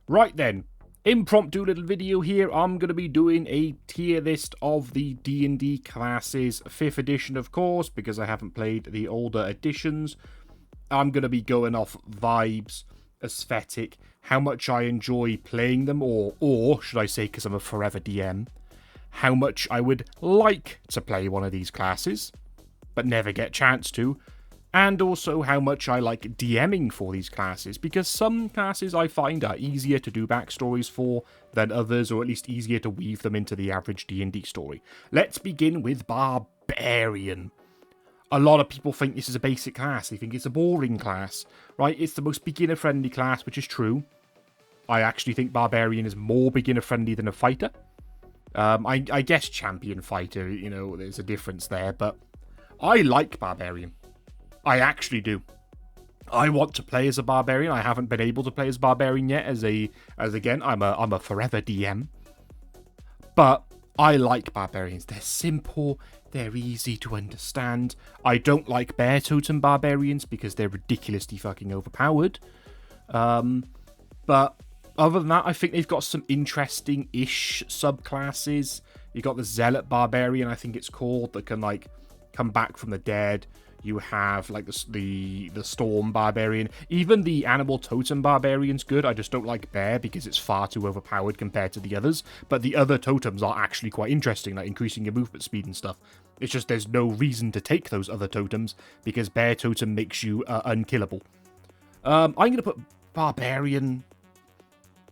Right then, impromptu little video here. I'm going to be doing a tier list of the D&D Classes 5th edition, of course, because I haven't played the older editions. I'm going to be going off vibes, aesthetic, how much I enjoy playing them, or should I say, because I'm a forever DM, how much I would like to play one of these classes, but never get a chance to, and also how much I like DMing for these classes, because some classes I find are easier to do backstories for than others, or at least easier to weave them into the average D&D story. Let's begin with Barbarian. A lot of people think this is a basic class, they think it's a boring class, right? It's the most beginner-friendly class, which is true. I actually think Barbarian is more beginner-friendly than a fighter. I guess champion fighter, you know, there's a difference there, but I like Barbarian. I actually do. I want to play as a barbarian. I haven't been able to play as barbarian yet. As again, I'm a forever DM. But I like barbarians. They're simple. They're easy to understand. I don't like bear totem barbarians because they're ridiculously fucking overpowered. But other than that, I think they've got some interesting-ish subclasses. You got the zealot barbarian, I think it's called, that can like come back from the dead. You have like the storm barbarian. Even the animal totem barbarian's good. I just don't like bear because it's far too overpowered compared to the others. But the other totems are actually quite interesting, like increasing your movement speed and stuff. It's just there's no reason to take those other totems because bear totem makes you unkillable. I'm going to put barbarian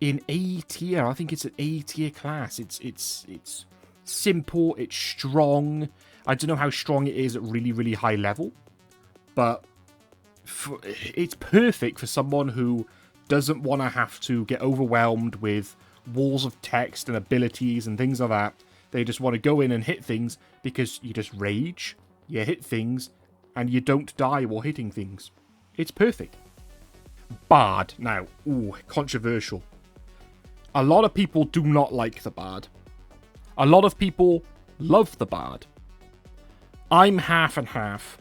in A tier. I think it's an A tier class. It's simple. It's strong. I don't know how strong it is at really, really high level, but it's perfect for someone who doesn't want to have to get overwhelmed with walls of text and abilities and things like that. They just want to go in and hit things because you just rage, you hit things, and you don't die while hitting things. It's perfect. Bard. Now, controversial. A lot of people do not like the Bard. A lot of people love the Bard. I'm half and half,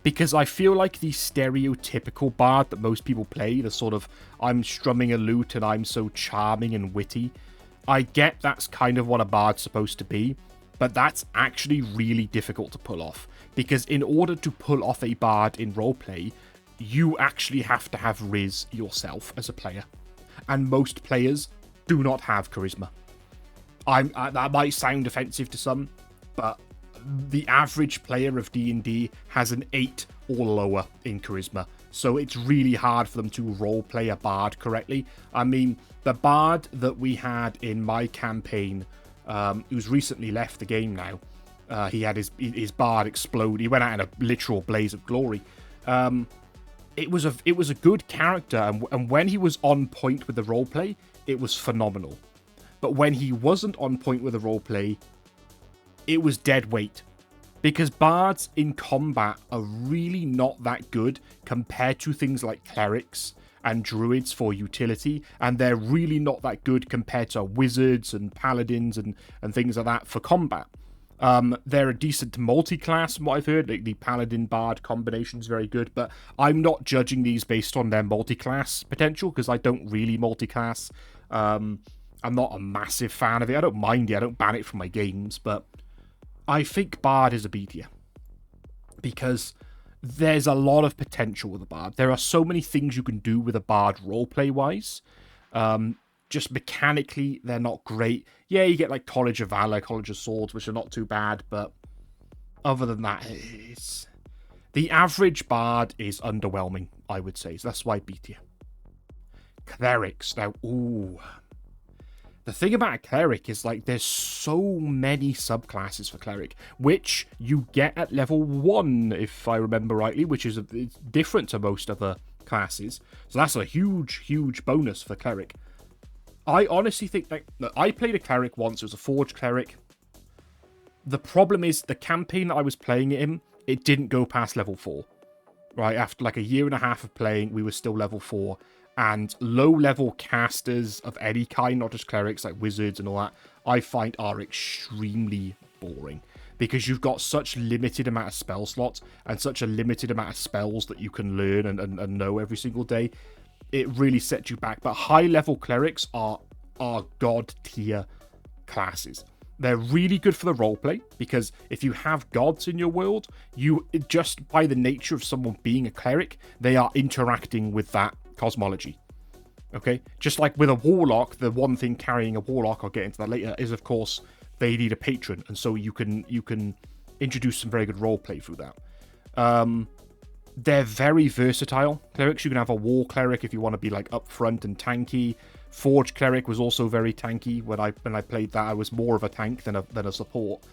because I feel like the stereotypical bard that most people play, the sort of, I'm strumming a lute and I'm so charming and witty, I get that's kind of what a bard's supposed to be, but that's actually really difficult to pull off, because in order to pull off a bard in roleplay, you actually have to have Riz yourself as a player, and most players do not have charisma. That might sound offensive to some, but the average player of D&D has an 8 or lower in charisma, so it's really hard for them to roleplay a bard correctly. I mean, the bard that we had in my campaign, who's recently left the game now, he had his bard explode. He went out in a literal blaze of glory. It was a good character, and when he was on point with the roleplay, it was phenomenal. But when he wasn't on point with the roleplay, it was dead weight, because bards in combat are really not that good compared to things like clerics and druids for utility, and they're really not that good compared to wizards and paladins and things like that for combat. They're a decent multi-class from what I've heard. Like the paladin bard combination is very good, but I'm not judging these based on their multi-class potential because I don't really multi-class. I'm not a massive fan of it. I don't mind it. I don't ban it from my games, but I think Bard is a B tier because there's a lot of potential with a Bard. There are so many things you can do with a Bard roleplay-wise. Just mechanically, they're not great. Yeah, you get like College of Valor, College of Swords, which are not too bad, but other than that, it's... the average Bard is underwhelming, I would say. So that's why B tier. Clerics. Now, the thing about a cleric is, like, there's so many subclasses for cleric, which you get at level 1, if I remember rightly, which is it's different to most other classes. So that's a huge, huge bonus for cleric. I honestly think that I played a cleric once. It was a forge cleric. The problem is the campaign that I was playing it in, it didn't go past level 4. Right, after like a year and a half of playing, we were still level 4. And low-level casters of any kind, not just clerics, like wizards and all that, I find are extremely boring. Because you've got such limited amount of spell slots and such a limited amount of spells that you can learn and know every single day. it really sets you back. But high-level clerics are god tier classes. They're really good for the roleplay, because if you have gods in your world, you just by the nature of someone being a cleric, they are interacting with that cosmology. Okay? Just like with a warlock, the one thing carrying a warlock, I'll get into that later, is of course they need a patron, and so you can introduce some very good roleplay through that. They're very versatile clerics. You can have a war cleric if you want to be like upfront and tanky. Forge cleric was also very tanky. When I played that, I was more of a tank than a support.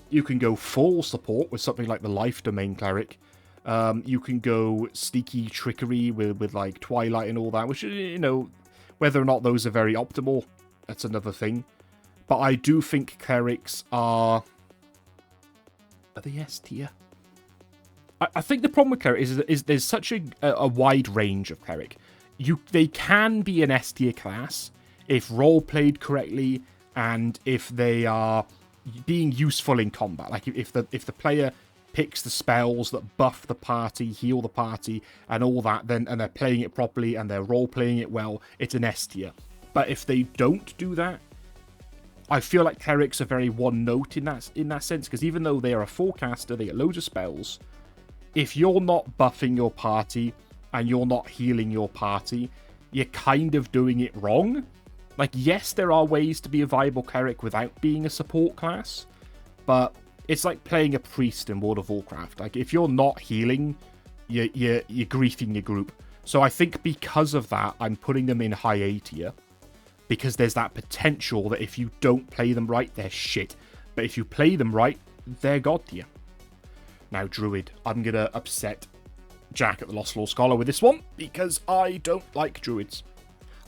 You can go full support with something like the life domain cleric. You can go sneaky trickery with like Twilight and all that, which, you know, whether or not those are very optimal, that's another thing. But I do think clerics are they S tier? I think the problem with cleric is there's such a wide range of cleric. They can be an S tier class if role played correctly and if they are being useful in combat. Like if the player picks the spells that buff the party, heal the party, and all that, then and they're playing it properly and they're role playing it well, it's an S tier. But if they don't do that, I feel like clerics are very one note in that sense, because even though they are a forecaster, they get loads of spells. If you're not buffing your party and you're not healing your party, you're kind of doing it wrong. Like, yes, there are ways to be a viable cleric without being a support class, but it's like playing a priest in World of Warcraft. Like, if you're not healing, you're griefing your group. So I think because of that, I'm putting them in high A tier, because there's that potential that if you don't play them right, they're shit. But if you play them right, they're god tier. Now, Druid. I'm going to upset Jack at the Lost Law Scholar with this one, because I don't like Druids.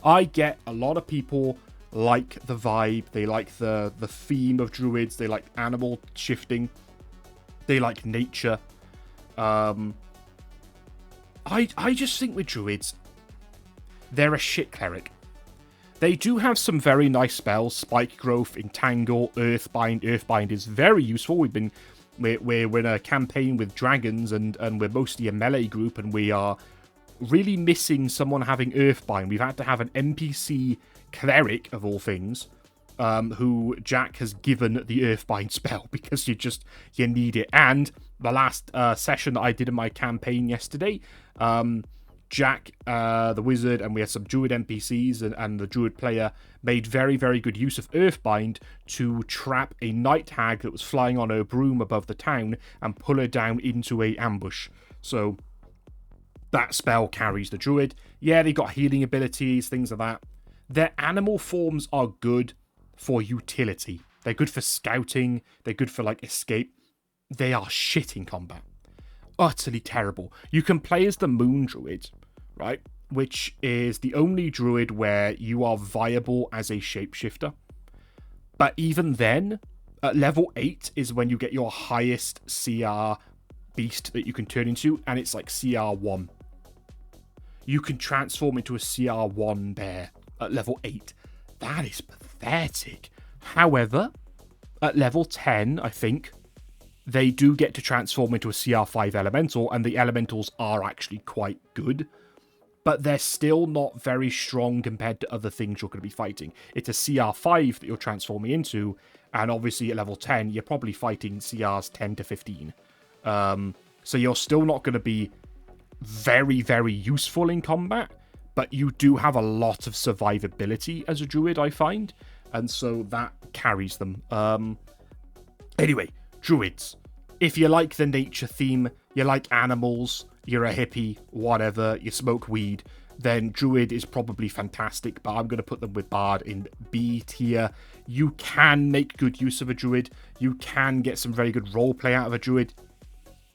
I get a lot of people like the vibe, they like the theme of Druids, they like animal shifting, they like nature. I just think with Druids, they're a shit cleric. They do have some very nice spells, Spike Growth, Entangle, Earthbind. Earthbind is very useful. We're in a campaign with dragons, and we're mostly a melee group, and we are really missing someone having Earthbind. We've had to have an NPC cleric, of all things, who Jack has given the Earthbind spell, because you need it. And the last session that I did in my campaign yesterday, Jack, the wizard, and we had some druid NPCs, and the druid player made very, very good use of Earthbind to trap a night hag that was flying on her broom above the town and pull her down into a ambush. So that spell carries the druid. Yeah, they got healing abilities, things like that. Their animal forms are good for utility. They're good for scouting. They're good for, like, escape. They are shit in combat. Utterly terrible. You can play as the Moon Druid, right? Which is the only druid where you are viable as a shapeshifter. But even then, at level 8 is when you get your highest CR beast that you can turn into, and it's like CR1. You can transform into a CR1 bear at level 8. That is pathetic. However, at level 10, I think, they do get to transform into a CR5 elemental, and the elementals are actually quite good. But they're still not very strong compared to other things you're going to be fighting. It's a CR5 that you're transforming into, and obviously at level 10, you're probably fighting CRs 10 to 15. So you're still not going to be very, very useful in combat, but you do have a lot of survivability as a druid, I find, and so that carries them. Anyway, druids. If you like the nature theme, you like animals, you're a hippie, whatever, you smoke weed, then druid is probably fantastic, but I'm going to put them with bard in B tier. You can make good use of a druid. You can get some very good roleplay out of a druid.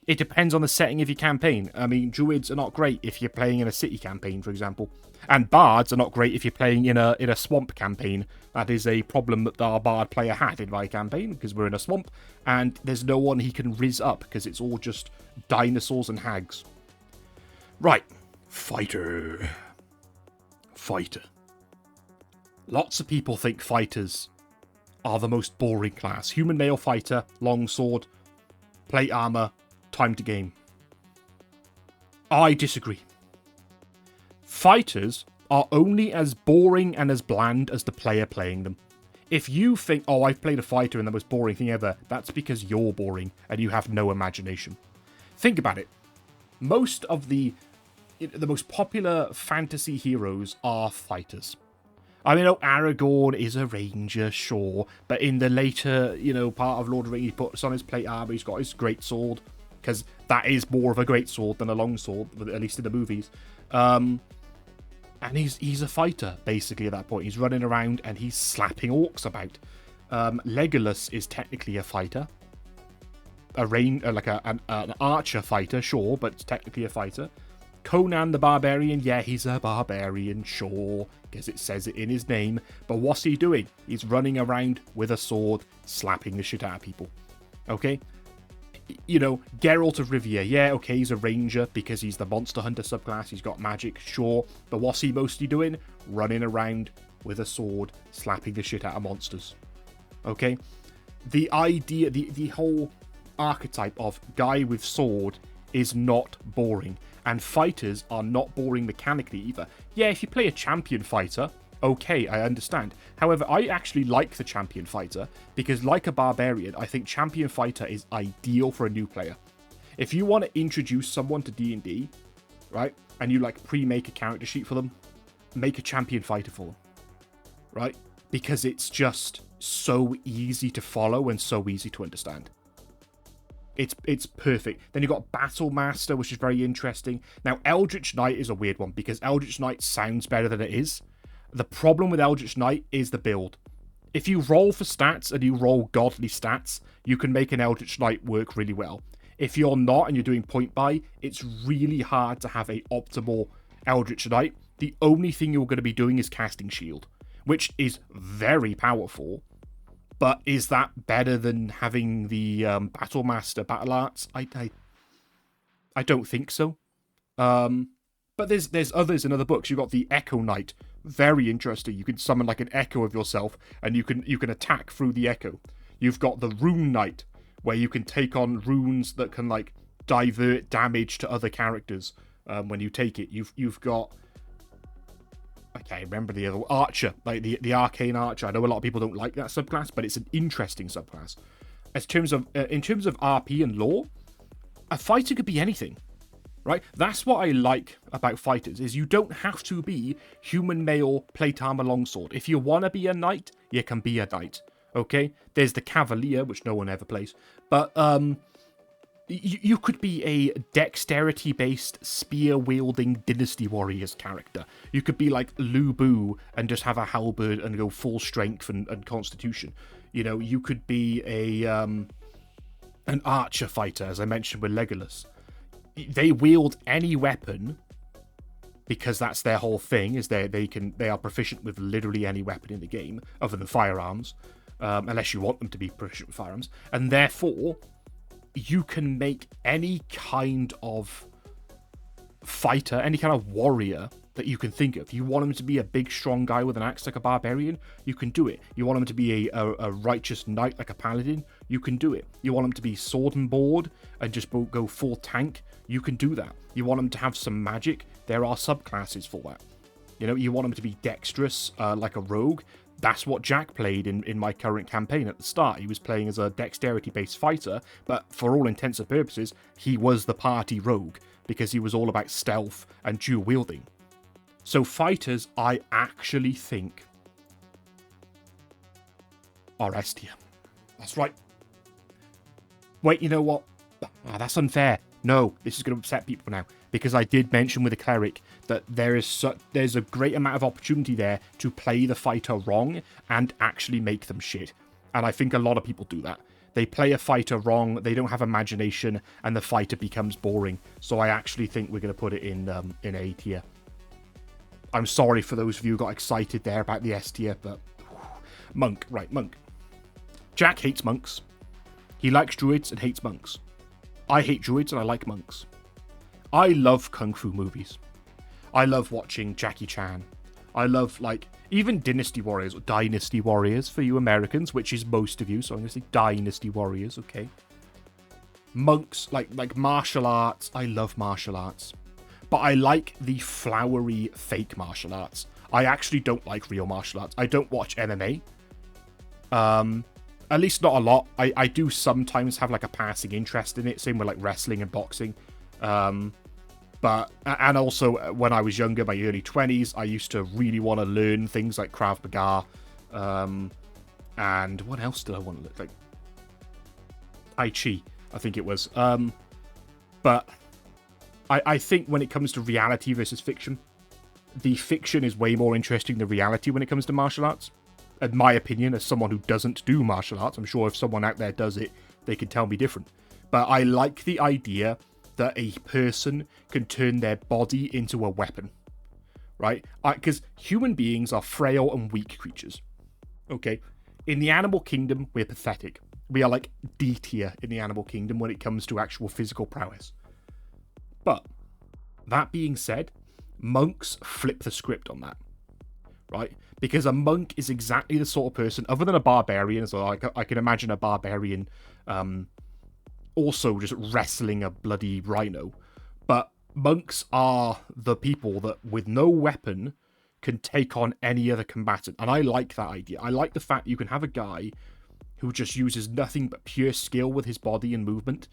It depends on the setting of your campaign. I mean, druids are not great if you're playing in a city campaign, for example. And bards are not great if you're playing in a swamp campaign. That is a problem that our bard player had in my campaign, because we're in a swamp, and there's no one he can riz up, because it's all just dinosaurs and hags. Right. Fighter. Lots of people think fighters are the most boring class. Human male fighter, longsword, plate armor, time to game. I disagree. Fighters are only as boring and as bland as the player playing them. If you think, oh, I've played a fighter and the most boring thing ever, that's because you're boring and you have no imagination. Think about it. Most of the most popular fantasy heroes are fighters. I mean, Aragorn is a ranger, sure, but in the later, part of Lord of the Rings, he puts on his plate armor, he's got his greatsword, because that is more of a greatsword than a longsword, at least in the movies. And he's a fighter, basically, at that point. He's running around and he's slapping orcs about. Legolas is technically a fighter. An archer fighter, sure, but technically a fighter. Conan the Barbarian, yeah, he's a barbarian, sure, because it says it in his name. But what's he doing? He's running around with a sword, slapping the shit out of people. Okay? Geralt of Rivia, yeah, okay, he's a ranger because he's the monster hunter subclass, he's got magic, sure. But what's he mostly doing? Running around with a sword, slapping the shit out of monsters. Okay? The idea, the whole archetype of guy with sword is not boring. And fighters are not boring mechanically either. Yeah, if you play a champion fighter, okay, I understand. However, I actually like the champion fighter because, like a barbarian, I think champion fighter is ideal for a new player. If you want to introduce someone to D&D, right, and you pre-make a character sheet for them, make a champion fighter for them, right? Because it's just so easy to follow and so easy to understand. It's perfect. Then you've got Battle Master, which is very interesting. Now, Eldritch Knight is a weird one because Eldritch Knight sounds better than it is. The problem with Eldritch Knight is the build. If you roll for stats and you roll godly stats, you can make an Eldritch Knight work really well. If you're not and you're doing point buy, it's really hard to have a optimal Eldritch Knight. The only thing you're going to be doing is casting Shield, which is very powerful. But is that better than having the Battle Master Battle Arts? I don't think so. But there's others in other books. You've got the Echo Knight, very interesting. You can summon an echo of yourself, and you can attack through the echo. You've got the Rune Knight, where you can take on runes that can divert damage to other characters when you take it. You've got, I can't remember the other Archer, the Arcane Archer. I know a lot of people don't like that subclass, but it's an interesting subclass. In terms of RP and lore, a fighter could be anything, right? That's what I like about fighters, is you don't have to be human male plate armor longsword. If you want to be a knight, you can be a knight, okay? There's the Cavalier, which no one ever plays, but you could be a dexterity-based, spear-wielding Dynasty Warriors character. You could be like Lu Bu and just have a halberd and go full strength and constitution. You could be an archer fighter, as I mentioned with Legolas. They wield any weapon because that's their whole thing, is they are proficient with literally any weapon in the game, other than firearms, unless you want them to be proficient with firearms. And therefore, you can make any kind of fighter, any kind of warrior that you can think of. You want him to be a big, strong guy with an axe like a barbarian? You can do it. You want him to be a righteous knight like a paladin? You can do it. You want him to be sword and board and just go full tank? You can do that. You want him to have some magic? There are subclasses for that. You want him to be dexterous like a rogue? That's what Jack played in my current campaign at the start. He was playing as a dexterity-based fighter, but for all intents and purposes, he was the party rogue, because he was all about stealth and dual-wielding. So fighters, I actually think, are S tier. That's right. Wait, you know what? That's unfair. No, this is going to upset people now, because I did mention with the cleric that there's a great amount of opportunity there to play the fighter wrong and actually make them shit. And I think a lot of people do that. They play a fighter wrong, they don't have imagination, and the fighter becomes boring. So I actually think we're going to put it in A tier. I'm sorry for those of you who got excited there about the S tier, but monk, right, monk. Jack hates monks. He likes druids and hates monks. I hate druids and I like monks. I love kung fu movies. I love watching Jackie Chan. I love, even Dynasty Warriors, or Dynasty Warriors for you Americans, which is most of you, so I'm going to say Dynasty Warriors, okay? Monks, like martial arts. I love martial arts. but I like the flowery fake martial arts. I actually don't like real martial arts. I don't watch MMA. At least not a lot. I do sometimes have like a passing interest in it. Same with like wrestling and boxing. But, and also when I was younger, my early 20s, I used to really want to learn things like Krav Maga. And what else did I want to look like? Tai Chi, I think it was. But I think when it comes to reality versus fiction, the fiction is way more interesting than reality when it comes to martial arts. In my opinion, as someone who doesn't do martial arts, I'm sure if someone out there does it, they can tell me different. But I like the idea that a person can turn their body into a weapon, right? Because human beings are frail and weak creatures, okay? In the animal kingdom, we're pathetic. We are like D tier in the animal kingdom when it comes to actual physical prowess. But, that being said, monks flip the script on that, right? Because a monk is exactly the sort of person, other than a barbarian, so I can imagine a barbarian also just wrestling a bloody rhino. But monks are the people that, with no weapon, can take on any other combatant. And I like that idea. I like the fact you can have a guy who just uses nothing but pure skill with his body and movement.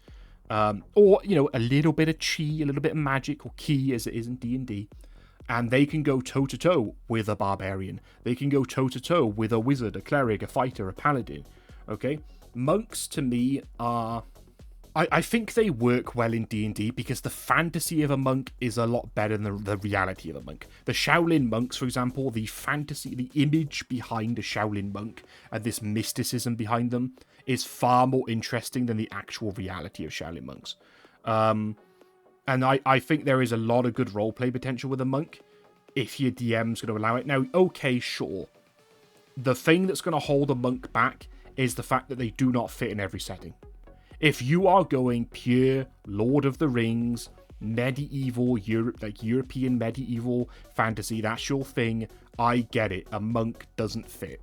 Or, you know, a little bit of chi, a little bit of magic, or ki as it is in D&D. And they can go toe-to-toe with a barbarian. They can go toe-to-toe with a wizard, a cleric, a fighter, a paladin. Okay? Monks, to me, are... I think they work well in D&D because the fantasy of a monk is a lot better than the reality of a monk. The Shaolin monks, for example, the fantasy, the image behind a Shaolin monk and this mysticism behind them is far more interesting than the actual reality of Shaolin monks. And I think there is a lot of good roleplay potential with a monk if your DM's going to allow it. Now, okay, sure. The thing that's going to hold a monk back is the fact that they do not fit in every setting. If you are going pure Lord of the Rings, medieval, European medieval fantasy, that's your thing, I get it. A monk doesn't fit.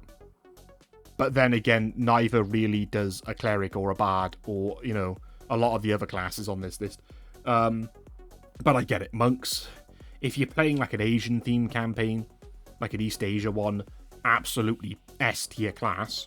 But then again, neither really does a cleric or a bard or, you know, a lot of the other classes on this list. But I get it. Monks, if you're playing like an Asian themed campaign, like an East Asia one, absolutely S tier class.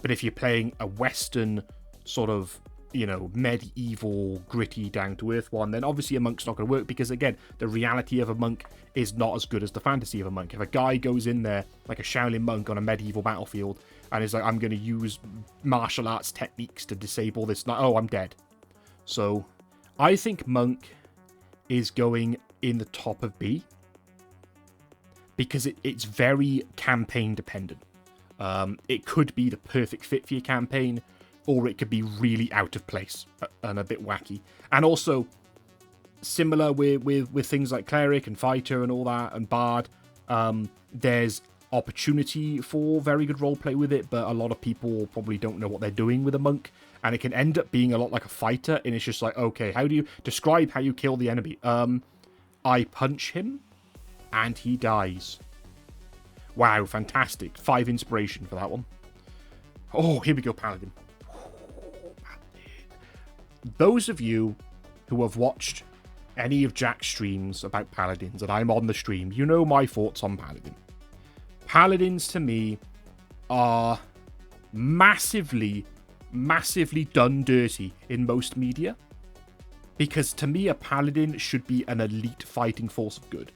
But if you're playing a Western sort of, you know, medieval, gritty, down-to-earth one, then obviously a monk's not going to work because, again, the reality of a monk is not as good as the fantasy of a monk. If a guy goes in there, like a Shaolin monk on a medieval battlefield, and is like, I'm going to use martial arts techniques to disable this, like, oh, I'm dead. So, I think monk is going in the top of B because it's very campaign dependent. It could be the perfect fit for your campaign, or it could be really out of place and a bit wacky. And also, similar with things like cleric and fighter and all that, and bard, there's opportunity for very good roleplay with it, but a lot of people probably don't know what they're doing with a monk, and it can end up being a lot like a fighter, and it's just like, okay, how do you describe how you kill the enemy? I punch him, and he dies. Wow, fantastic. 5 inspiration for that one. Oh, here we go, Paladin. Those of you who have watched any of Jack's streams about Paladins, and I'm on the stream, you know my thoughts on Paladin. Paladins, to me, are massively done dirty in most media. Because to me, a Paladin should be an elite fighting force of good.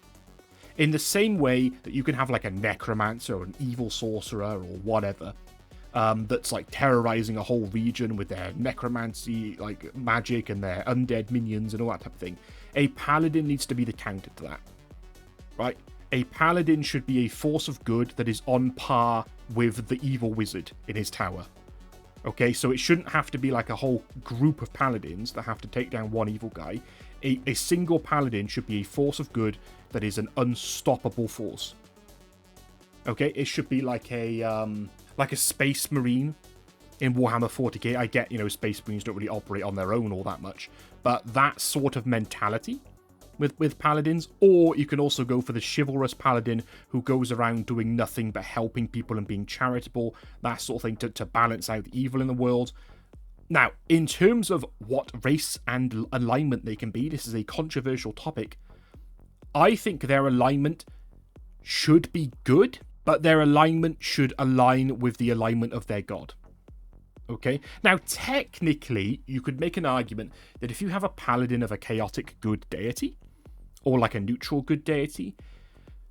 In the same way that you can have like a necromancer or an evil sorcerer or whatever, that's like terrorizing a whole region with their necromancy, like magic and their undead minions and all that type of thing. A paladin needs to be the counter to that, right? A paladin should be a force of good that is on par with the evil wizard in his tower. Okay, so it shouldn't have to be like a whole group of paladins that have to take down one evil guy. A single paladin should be a force of good that is an unstoppable force. Okay, it should be like a space marine in Warhammer 40k. I get, you know, space marines don't really operate on their own all that much, but that sort of mentality with paladins. Or you can also go for the chivalrous paladin who goes around doing nothing but helping people and being charitable, that sort of thing, to balance out the evil in the world. Now, in terms of what race and alignment they can be, this is a controversial topic. I think their alignment should be good, but their alignment should align with the alignment of their god. Okay? Now, technically, you could make an argument that if you have a paladin of a chaotic good deity, or like a neutral good deity,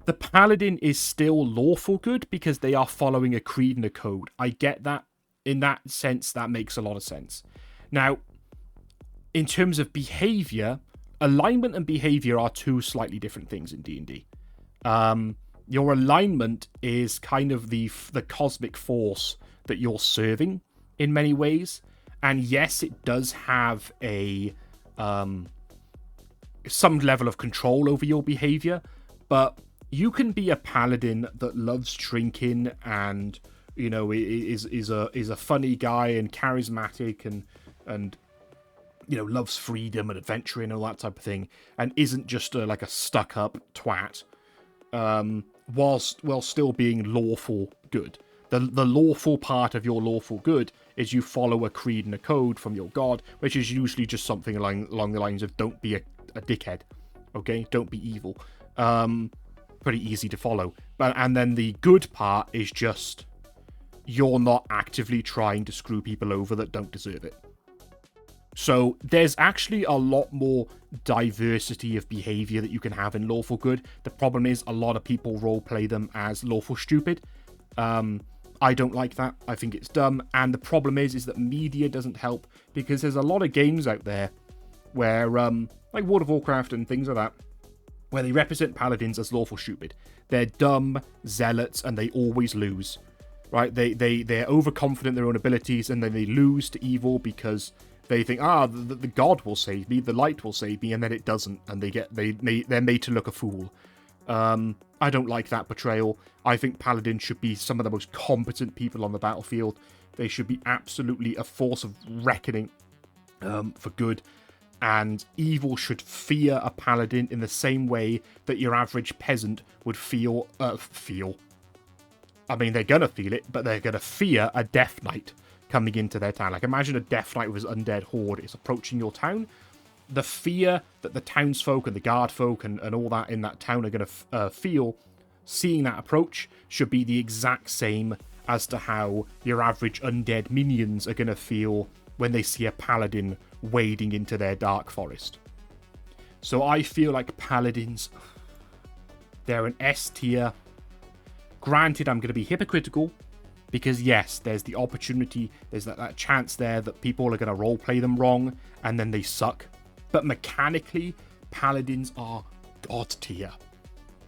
the paladin is still lawful good because they are following a creed and a code. I get that. In that sense, that makes a lot of sense. Now, in terms of behavior, alignment and behavior are two slightly different things in D&D. Your alignment is kind of the cosmic force that you're serving in many ways. And yes, it does have a some level of control over your behavior, but you can be a paladin that loves drinking and, you know, is a funny guy and charismatic and you know, loves freedom and adventuring and all that type of thing, and isn't just like a stuck-up twat, while still being lawful good. The lawful part of your lawful good is you follow a creed and a code from your god, which is usually just something along the lines of don't be a dickhead, okay? Don't be evil. Pretty easy to follow. And then the good part is just you're not actively trying to screw people over that don't deserve it. So there's actually a lot more diversity of behavior that you can have in lawful good. The problem is a lot of people roleplay them as lawful stupid. I don't like that. I think it's dumb. And the problem is that media doesn't help, because there's a lot of games out there where, like World of Warcraft and things like that, where they represent paladins as lawful stupid. They're dumb zealots and they always lose, right? They're overconfident in their own abilities, and then they lose to evil because they think, the god will save me, the light will save me, and then it doesn't, and they're made to look a fool. I don't like that portrayal. I think paladins should be some of the most competent people on the battlefield. They should be absolutely a force of reckoning for good. And evil should fear a paladin in the same way that your average peasant would feel. I mean, they're gonna feel it, but they're gonna fear a death knight coming into their town. Like, imagine a death knight with his undead horde is approaching your town. The fear that the townsfolk and the guard folk and all that in that town are going to feel seeing that approach should be the exact same as to how your average undead minions are going to feel when they see a paladin wading into their dark forest. So I feel like paladins, they're an S tier. Granted, I'm going to be hypocritical, because yes, there's the opportunity, there's that chance there that people are going to roleplay them wrong and then they suck. But mechanically, paladins are god tier,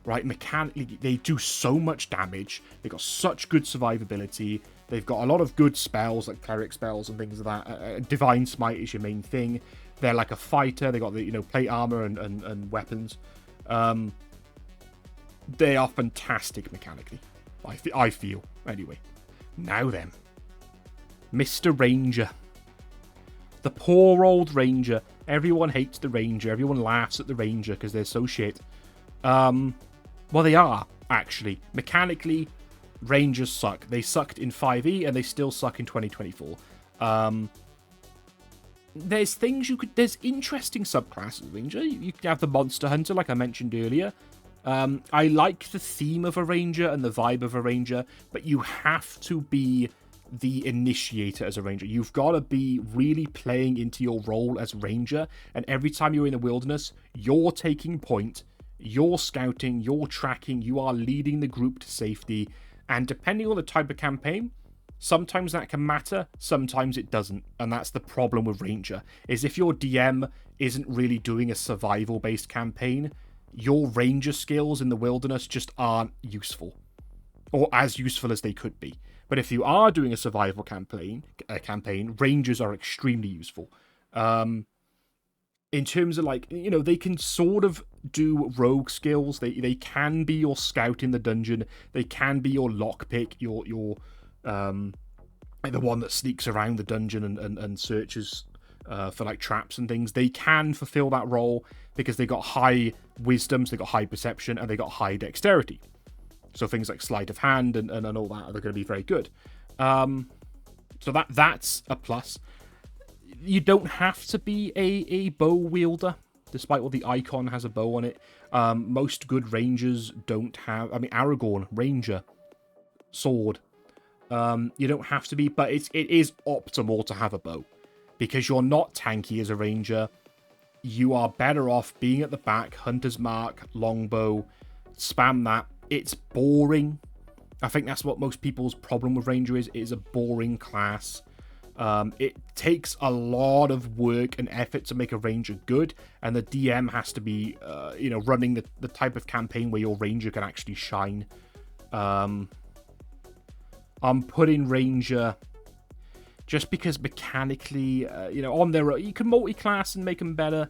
right? Mechanically, they do so much damage. They've got such good survivability. They've got a lot of good spells, like cleric spells and things like that. Divine Smite is your main thing. They're like a fighter. They got the, you know, plate armor and weapons. They are fantastic mechanically. I feel anyway. Now then, Mr. Ranger. The poor old Ranger. Everyone hates the Ranger. Everyone laughs at the Ranger because they're so shit. Well, they are, actually. Mechanically, Rangers suck. They sucked in 5e, and they still suck in 2024. There's things you could... There's interesting subclasses of Ranger. You can have the Monster Hunter, like I mentioned earlier. I like the theme of a Ranger and the vibe of a Ranger, but you have to be the initiator as a Ranger. You've got to be really playing into your role as Ranger, and every time you're in the wilderness, you're taking point, you're scouting, you're tracking, you are leading the group to safety, and depending on the type of campaign, sometimes that can matter, sometimes it doesn't, and that's the problem with Ranger, is if your DM isn't really doing a survival-based campaign, your Ranger skills in the wilderness just aren't useful, or as useful as they could be. But if you are doing a survival campaign, Rangers are extremely useful. In terms of, like, you know, they can sort of do rogue skills. They can be your scout in the dungeon. They can be your lockpick, your like the one that sneaks around the dungeon and searches for like traps and things. They can fulfill that role because they got high wisdoms, they got high perception, and they got high dexterity. So things like sleight of hand and all that are going to be very good. So that's a plus. You don't have to be a bow wielder despite all the icon has a bow on it. Most good rangers don't have... I mean, Aragorn, ranger, sword. You don't have to be, but it is optimal to have a bow. Because you're not tanky as a ranger. You are better off being at the back, hunter's mark, longbow, spam that. It's boring. I think that's what most people's problem with ranger is. It is a boring class. It takes a lot of work and effort to make a ranger good, and the DM has to be, running the type of campaign where your ranger can actually shine. I'm putting ranger just because mechanically, on their own, you can multi-class and make them better.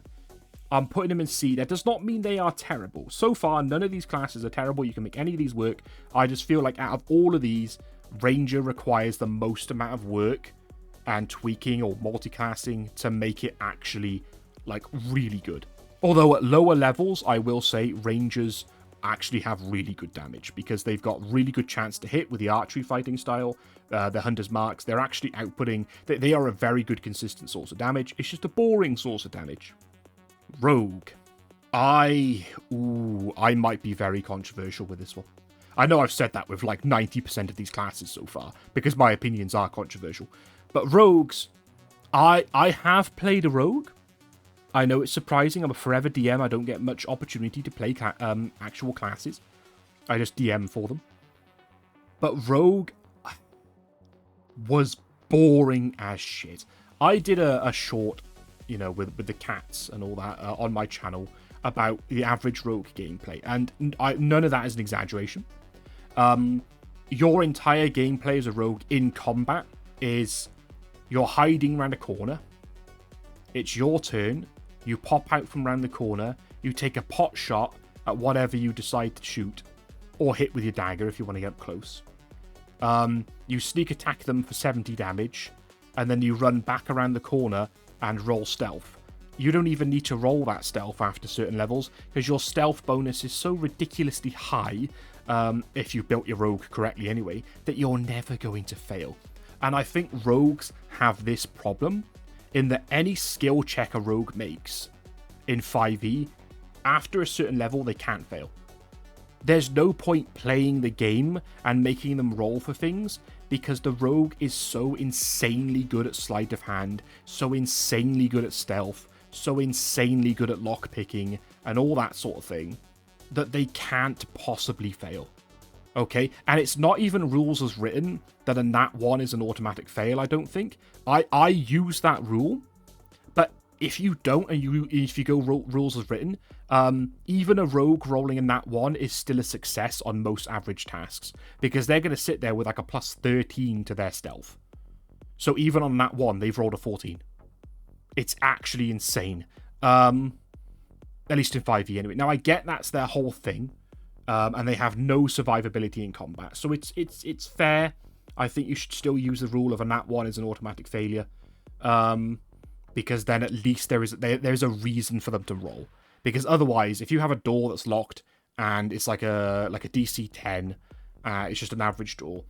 I'm putting them in C. That does not mean they are terrible. So far, none of these classes are terrible. You can make any of these work. I just feel like out of all of these, ranger requires the most amount of work and tweaking or multi-classing to make it actually, like, really good. Although at lower levels, I will say rangers actually have really good damage because they've got really good chance to hit with the archery fighting style, the hunter's marks. They're actually outputting... They are a very good consistent source of damage. It's just a boring source of damage. Rogue. I might be very controversial with this one. I know I've said that with like 90% of these classes so far, because my opinions are controversial. But rogues, I have played a rogue. I know it's surprising. I'm a forever DM. I don't get much opportunity to play actual classes. I just DM for them. But rogue was boring as shit. I did a short, with the cats and all that on my channel about the average rogue gameplay. And none of that is an exaggeration. Your entire gameplay as a rogue in combat is you're hiding around a corner. It's your turn. You pop out from around the corner. You take a pot shot at whatever you decide to shoot, or hit with your dagger if you want to get up close. You sneak attack them for 70 damage, and then you run back around the corner and roll stealth. You don't even need to roll that stealth after certain levels, because your stealth bonus is so ridiculously high, if you built your rogue correctly anyway, that you're never going to fail. And I think rogues have this problem, in that any skill check a rogue makes in 5e, after a certain level, they can't fail. There's no point playing the game and making them roll for things, because the rogue is so insanely good at sleight of hand, so insanely good at stealth, so insanely good at lockpicking, and all that sort of thing, that they can't possibly fail. Okay? And it's not even rules as written that a nat 1 is an automatic fail, I don't think. I use that rule, but if you don't, and if you go rules as written, even a rogue rolling a nat 1 is still a success on most average tasks, because they're going to sit there with like a plus 13 to their stealth. So even on nat 1, they've rolled a 14. It's actually insane. At least in 5e anyway. Now, I get that's their whole thing, and they have no survivability in combat, so it's fair. I think you should still use the rule of a nat 1 as an automatic failure, because then at least there's a reason for them to roll. Because otherwise, if you have a door that's locked and it's like a DC 10, it's just an average door,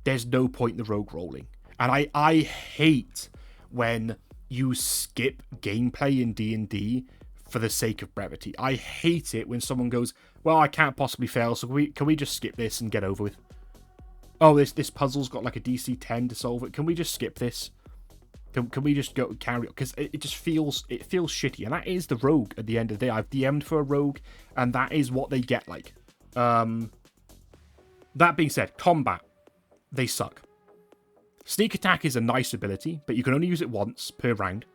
there's no point in the rogue rolling. And I hate when you skip gameplay in D&D for the sake of brevity. I hate it when someone goes, well, I can't possibly fail, so can we just skip this and get over with? Oh, this puzzle's got like a DC 10 to solve it. Can we just skip this? Can we just go carry on? Because it just feels shitty. And that is the rogue at the end of the day. I've DM'd for a rogue, and that is what they get like. That being said, combat, they suck. Sneak attack is a nice ability, but you can only use it once per round.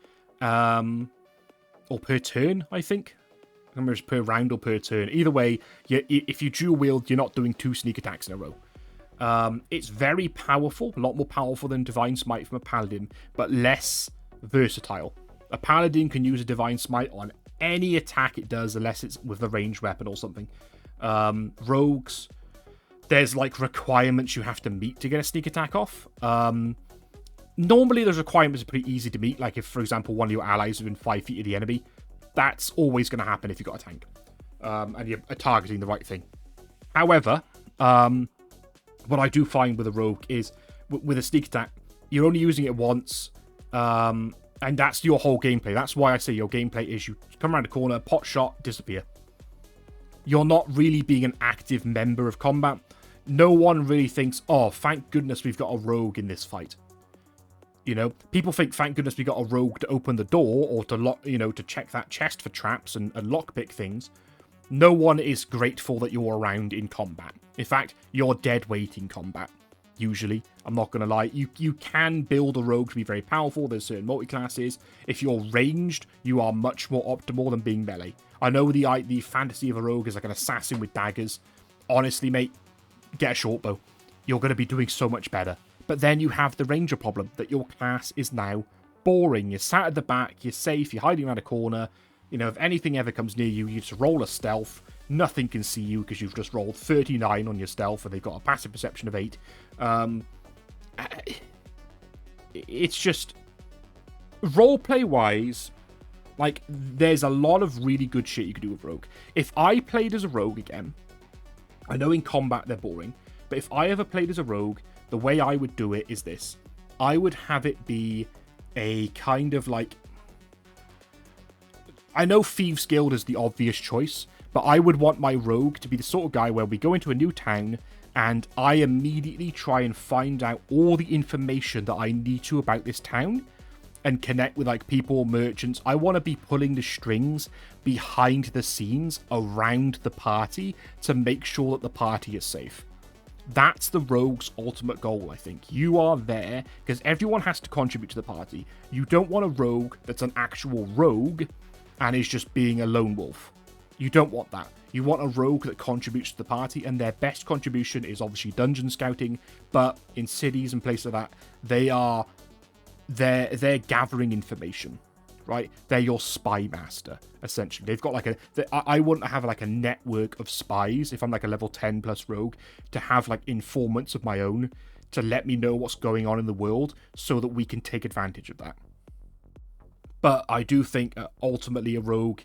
Or per turn, I think. I don't remember if it's per round or per turn. Either way, if you dual wield, you're not doing 2 sneak attacks in a row. It's very powerful, a lot more powerful than Divine Smite from a Paladin, but less versatile. A Paladin can use a Divine Smite on any attack it does, unless it's with a ranged weapon or something. Rogues, there's like requirements you have to meet to get a sneak attack off. Normally those requirements are pretty easy to meet, like if, for example, one of your allies is within 5 feet of the enemy. That's always going to happen if you've got a tank. And you're targeting the right thing. However, what I do find with a rogue is, with a sneak attack, you're only using it once. And that's your whole gameplay. That's why I say your gameplay is you come around a corner, pot shot, disappear. You're not really being an active member of combat. No one really thinks, oh, thank goodness we've got a rogue in this fight. You know, people think, thank goodness we got a rogue to open the door or to lock, you know, to check that chest for traps and lockpick things. No one is grateful that you're around in combat. In fact, you're dead weight in combat. Usually, I'm not going to lie. You can build a rogue to be very powerful. There's certain multi-classes. If you're ranged, you are much more optimal than being melee. I know the fantasy of a rogue is like an assassin with daggers. Honestly, mate, get a short bow. You're going to be doing so much better. But then you have the ranger problem, that your class is now boring. You're sat at the back, you're safe, you're hiding around a corner. You know, if anything ever comes near you, you just roll a stealth. Nothing can see you because you've just rolled 39 on your stealth and they've got a passive perception of 8. It's just, roleplay-wise, like, there's a lot of really good shit you could do with rogue. If I played as a rogue again, I know in combat they're boring, but if I ever played as a rogue, the way I would do it is this. I would have it be a kind of like... I know Thieves Guild is the obvious choice, but I would want my rogue to be the sort of guy where we go into a new town and I immediately try and find out all the information that I need to about this town and connect with like people, merchants. I want to be pulling the strings behind the scenes around the party to make sure that the party is safe. That's the rogue's ultimate goal, I think. You are there because everyone has to contribute to the party. You don't want a rogue that's an actual rogue and is just being a lone wolf. You don't want that. You want a rogue that contributes to the party, and their best contribution is obviously dungeon scouting, but in cities and places like that, they're gathering information, right? They're your spy master, essentially. They've got like I wouldn't have like a network of spies if I'm like a level 10 plus rogue to have like informants of my own to let me know what's going on in the world so that we can take advantage of that. But I do think ultimately a rogue,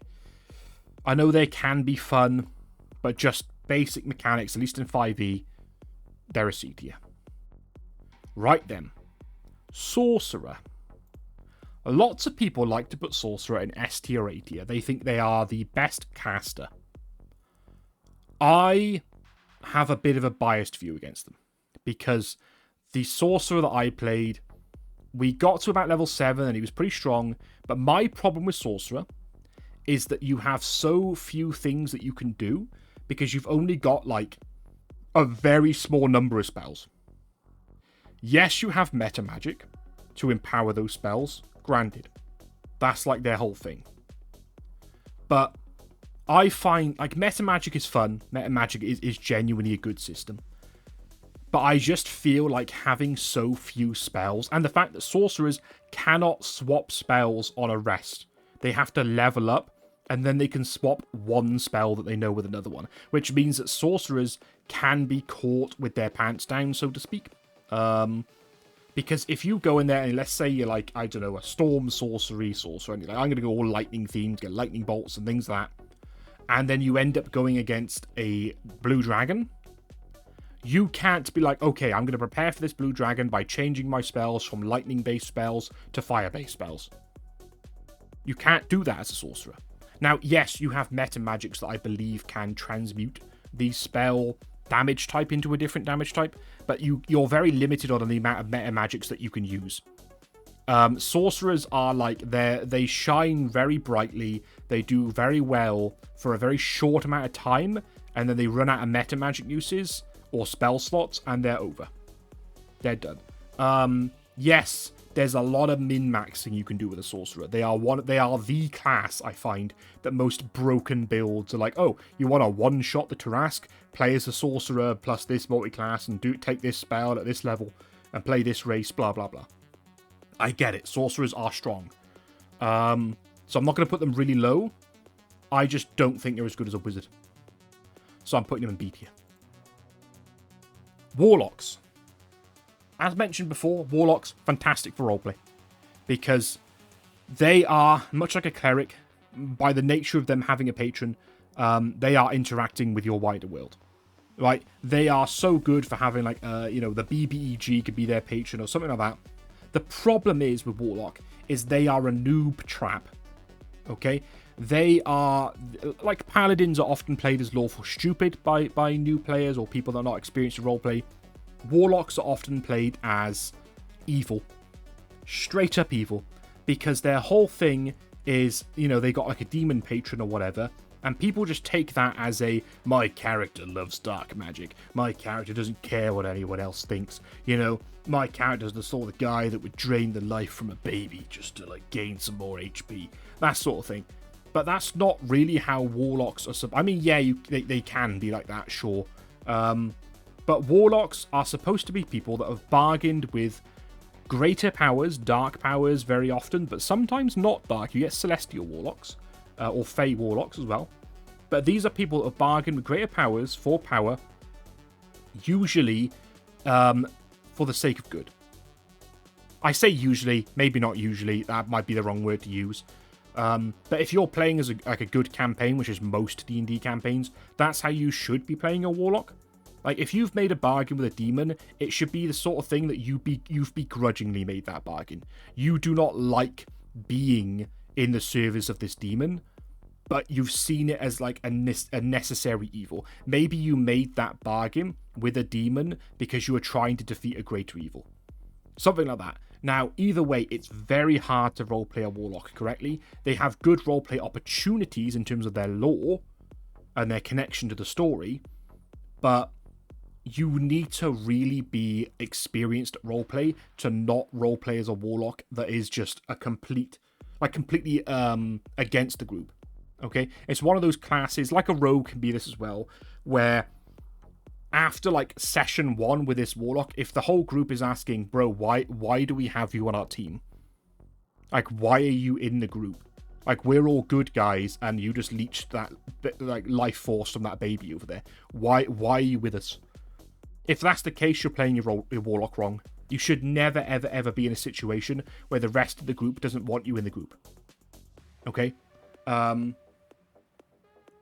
I know they can be fun, but just basic mechanics, at least in 5e, they're a C tier. Right then, sorcerer. Lots of people like to put sorcerer in S tier or A tier. They think they are the best caster. I have a bit of a biased view against them because the sorcerer that I played, we got to about level 7 and he was pretty strong, but my problem with sorcerer is that you have so few things that you can do because you've only got like a very small number of spells. Yes, you have meta magic to empower those spells, granted. That's like their whole thing. But I find like meta magic is fun, meta magic is genuinely a good system. But I just feel like having so few spells, and the fact that sorcerers cannot swap spells on a rest. They have to level up, and then they can swap one spell that they know with another one. Which means that sorcerers can be caught with their pants down, so to speak. Because if you go in there, and let's say you're like, I don't know, a storm sorcerer, and you're like, I'm going to go all lightning themed, get lightning bolts and things like that. And then you end up going against a blue dragon. You can't be like, okay, I'm going to prepare for this blue dragon by changing my spells from lightning-based spells to fire-based spells. You can't do that as a sorcerer. Now, yes, you have meta magics that I believe can transmute the spell damage type into a different damage type, but you're very limited on the amount of meta magics that you can use. Sorcerers are like, they shine very brightly, they do very well for a very short amount of time, and then they run out of meta magic uses or spell slots, and they're over. They're done. Yes, there's a lot of min-maxing you can do with a sorcerer. They are the class, I find, that most broken builds are like, oh, you want to one-shot the Tarrasque? Play as a sorcerer plus this multi-class and take this spell at this level and play this race, blah, blah, blah. I get it. Sorcerers are strong. So I'm not going to put them really low. I just don't think they're as good as a wizard. So I'm putting them in B tier. Warlocks. As mentioned before, warlocks, fantastic for roleplay. Because they are, much like a cleric, by the nature of them having a patron, they are interacting with your wider world. Right? They are so good for having, like, the BBEG could be their patron or something like that. The problem is with warlock is they are a noob trap. Okay? They are, like, paladins are often played as lawful stupid by new players or people that are not experienced in roleplay. Warlocks are often played as evil. Straight up evil. Because their whole thing is, you know, they got like a demon patron or whatever, and people just take that as my character loves dark magic. My character doesn't care what anyone else thinks. You know, my character's the sort of guy that would drain the life from a baby just to, like, gain some more HP. That sort of thing. But that's not really how warlocks are. I mean, yeah, they can be like that, sure. But warlocks are supposed to be people that have bargained with greater powers, dark powers very often, but sometimes not dark. You get celestial warlocks, or fey warlocks as well. But these are people that have bargained with greater powers for power, usually for the sake of good. I say usually, maybe not usually, that might be the wrong word to use. But if you're playing as a good campaign, which is most D&D campaigns, that's how you should be playing a warlock. Like, if you've made a bargain with a demon, it should be the sort of thing that you've begrudgingly made that bargain. You do not like being in the service of this demon, but you've seen it as, like, a necessary evil. Maybe you made that bargain with a demon because you were trying to defeat a greater evil. Something like that. Now, either way, it's very hard to roleplay a warlock correctly. They have good roleplay opportunities in terms of their lore and their connection to the story, but you need to really be experienced at roleplay to not roleplay as a warlock that is just a completely against the group. Okay? It's one of those classes, like a rogue can be this as well, where after, like, session 1 with this warlock, if the whole group is asking, bro, why do we have you on our team? Like, why are you in the group? Like, we're all good guys, and you just leached that, like, life force from that baby over there. Why are you with us? If that's the case, you're playing your warlock wrong. You should never, ever, ever be in a situation where the rest of the group doesn't want you in the group. Okay?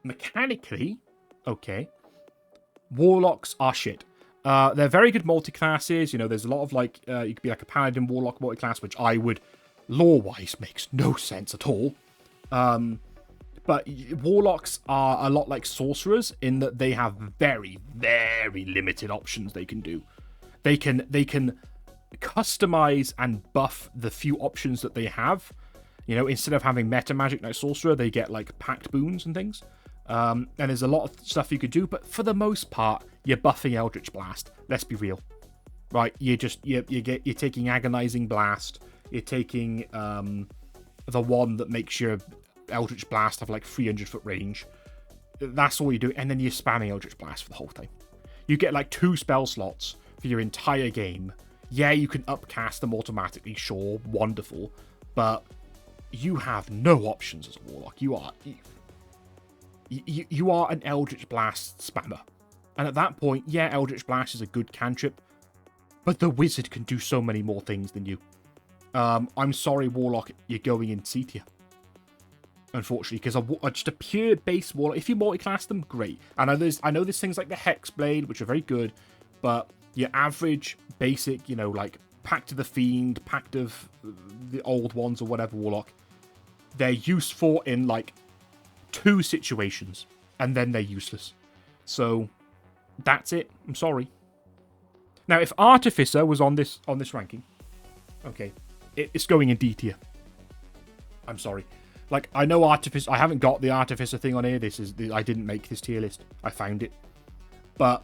Mechanically, okay, warlocks are shit. They're very good multi-classes. You know, there's a lot of, like, you could be like a paladin warlock multi-class, which I would, lore-wise, makes no sense at all. But warlocks are a lot like sorcerers in that they have very, very limited options they can do. They can customize and buff the few options that they have. You know, instead of having meta magic like sorcerer, they get, like, packed boons and things. And there's a lot of stuff you could do, but for the most part, you're buffing Eldritch Blast. Let's be real, right? You're taking Agonizing Blast. You're taking the one that makes your Eldritch Blast have, like, 300-foot range. That's all you do, and then you're spamming Eldritch Blast for the whole time. You get, like, 2 spell slots for your entire game. Yeah, you can upcast them automatically, sure, wonderful, but you have no options as a warlock. You are an Eldritch Blast spammer. And at that point, yeah, Eldritch Blast is a good cantrip, but the wizard can do so many more things than you. I'm sorry, warlock, you're going in C tier. Unfortunately, because just a pure base warlock, if you multi-class them, great. I know there's things like the Hexblade, which are very good, but your average, basic, you know, like Pact of the Fiend, Pact of the Old Ones, or whatever warlock, they're useful in, like, 2 situations, and then they're useless. So that's it. I'm sorry. Now, if Artificer was on this ranking, okay, it's going in D tier. I'm sorry. Like, I know Artificer. I haven't got the Artificer thing on here. I didn't make this tier list. I found it. But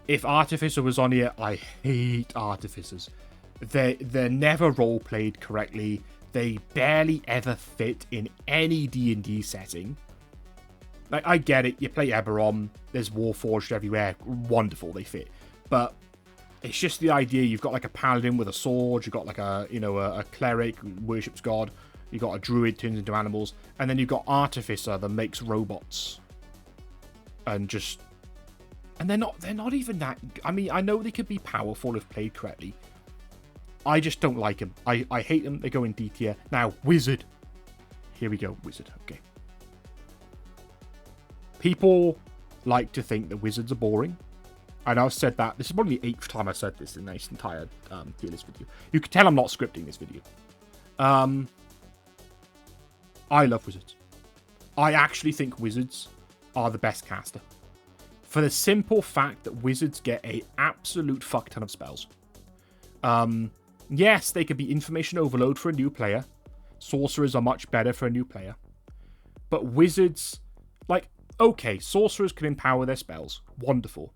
if Artificer was on here, I hate Artificers. They're never role played correctly. They barely ever fit in any D&D setting. Like, I get it. You play Eberron. There's Warforged everywhere. Wonderful, they fit. But it's just the idea. You've got, like, a paladin with a sword. You've got, like, a cleric who worships God. You've got a druid turns into animals. And then you've got Artificer that makes robots. And they're not even that. I mean, I know they could be powerful if played correctly. I just don't like them. I hate them. They go in D tier. Now, wizard. Here we go, wizard. Okay. People like to think that wizards are boring. And I've said that. This is probably the 8th time I've said this in this entire tier list video. You can tell I'm not scripting this video. I love wizards. I actually think wizards are the best caster. For the simple fact that wizards get a absolute fuck ton of spells. Yes, they could be information overload for a new player. Sorcerers are much better for a new player. But wizards, like, okay, sorcerers can empower their spells. Wonderful.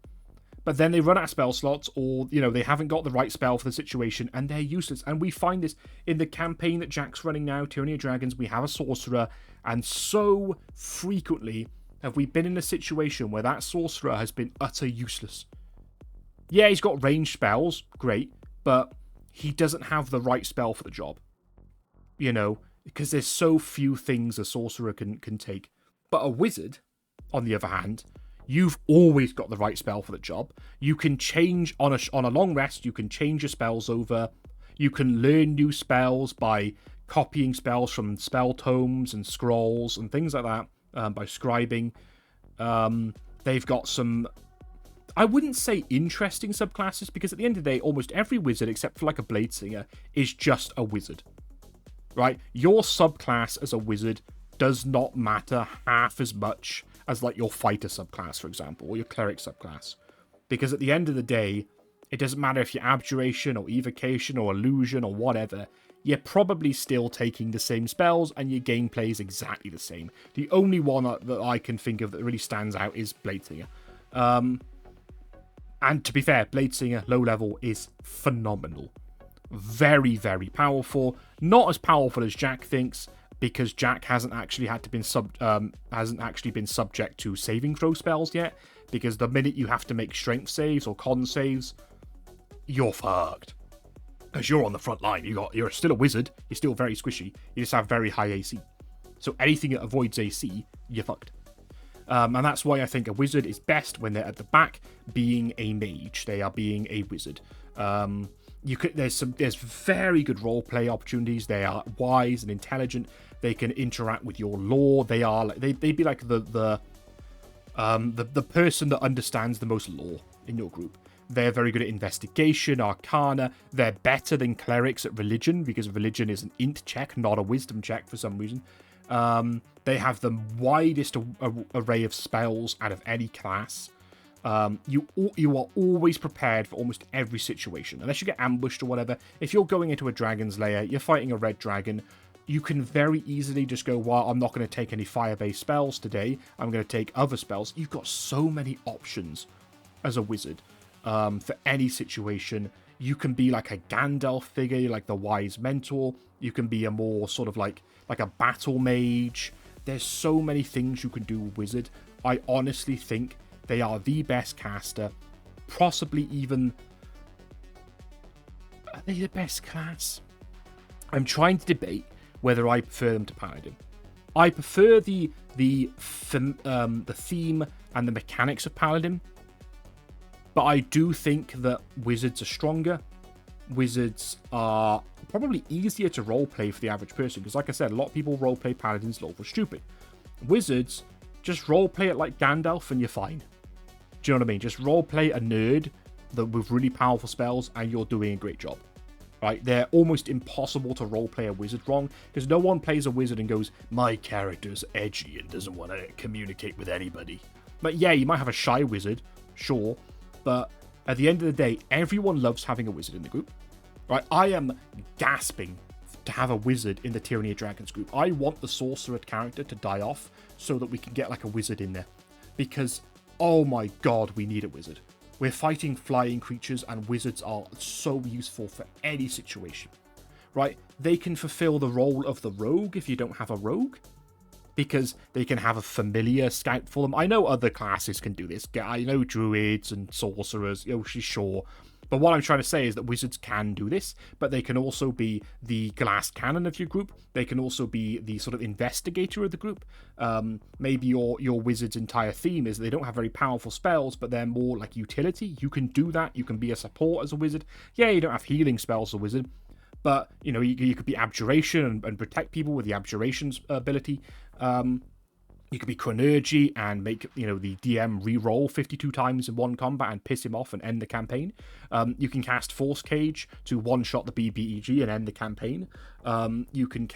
But then they run out of spell slots, or, you know, they haven't got the right spell for the situation, and they're useless. And we find this in the campaign that Jack's running now, Tyranny of Dragons. We have a sorcerer, and so frequently have we been in a situation where that sorcerer has been utter useless. Yeah, he's got ranged spells, great, but he doesn't have the right spell for the job. You know, because there's so few things a sorcerer can take. But a wizard, on the other hand, you've always got the right spell for the job. You can change on a long rest. You can change your spells over. You can learn new spells by copying spells from spell tomes and scrolls and things like that, by scribing. They've got some, I wouldn't say interesting subclasses, because at the end of the day, almost every wizard, except for like a bladesinger, is just a wizard. Right? Your subclass as a wizard does not matter half as much as like your fighter subclass, for example, or your cleric subclass. Because at the end of the day, it doesn't matter if you're abjuration or evocation or illusion or whatever, you're probably still taking the same spells and your gameplay is exactly the same. The only one that I can think of that really stands out is Bladesinger. And to be fair, Bladesinger, low level, is phenomenal. Very, very powerful. Not as powerful as Jack thinks, because Jack hasn't actually been subject to saving throw spells yet. Because the minute you have to make strength saves or con saves, you're fucked. Because you're on the front line. You're still a wizard. You're still very squishy. You just have very high AC. So anything that avoids AC, you're fucked. And that's why I think a wizard is best when they're at the back being a mage. They are being a wizard. There's very good roleplay opportunities. They are wise and intelligent. They can interact with your lore. They'd be like the person that understands the most lore in your group. They're very good at investigation, arcana. They're better than clerics at religion, because religion is an int check, not a wisdom check for some reason. They have the widest array of spells out of any class. You are always prepared for almost every situation, unless you get ambushed or whatever. If you're going into a dragon's lair, you're fighting a red dragon, you can very easily just go, well, I'm not going to take any fire-based spells today. I'm going to take other spells. You've got so many options as a wizard for any situation. You can be like a Gandalf figure, like the wise mentor. You can be a more sort of like a battle mage. There's so many things you can do with wizard. I honestly think they are the best caster. Possibly even... Are they the best class? I'm trying to debate whether I prefer them to paladin. I prefer the theme and the mechanics of paladin. But I do think that wizards are stronger. Wizards are probably easier to roleplay for the average person. Because like I said, a lot of people roleplay paladins lawful stupid. Wizards, just roleplay it like Gandalf and you're fine. Do you know what I mean? Just roleplay a nerd with really powerful spells and you're doing a great job. Right? They're almost impossible to roleplay a wizard wrong, because no one plays a wizard and goes, my character's edgy and doesn't want to communicate with anybody. But yeah, you might have a shy wizard, sure, but at the end of the day, everyone loves having a wizard in the group. Right? I am gasping to have a wizard in the Tyranny of Dragons group. I want the sorcerer character to die off so that we can get like a wizard in there. Because, oh my god, we need a wizard. We're fighting flying creatures, and wizards are so useful for any situation, right? They can fulfill the role of the rogue if you don't have a rogue, because they can have a familiar scout for them. I know other classes can do this. I know druids and sorcerers, sure. But what I'm trying to say is that wizards can do this, but they can also be the glass cannon of your group. They can also be the sort of investigator of the group. Maybe your wizard's entire theme is they don't have very powerful spells, but they're more like utility. You can do that. You can be a support as a wizard. Yeah, you don't have healing spells as a wizard, but you could be abjuration and protect people with the abjuration's ability. You could be Chronergy and make, the DM re-roll 52 times in one combat and piss him off and end the campaign. You can cast Force Cage to one-shot the BBEG and end the campaign. You can,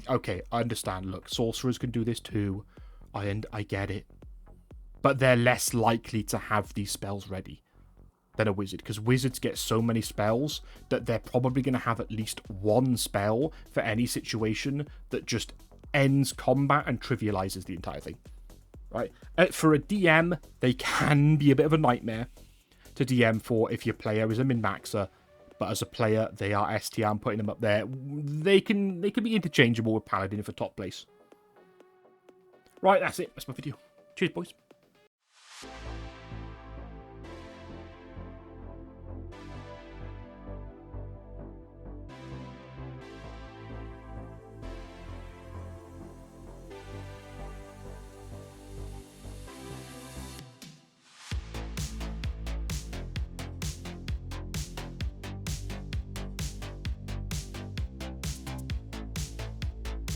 okay, I understand. Look, sorcerers can do this too. I get it. But they're less likely to have these spells ready than a wizard, because wizards get so many spells that they're probably going to have at least one spell for any situation that just ends combat and trivializes the entire thing, right? For a DM, they can be a bit of a nightmare to DM for if your player is a min-maxer, but as a player, they are STR. I'm putting them up there. They can be interchangeable with paladin for top place. Right, that's it. That's my video. Cheers, boys.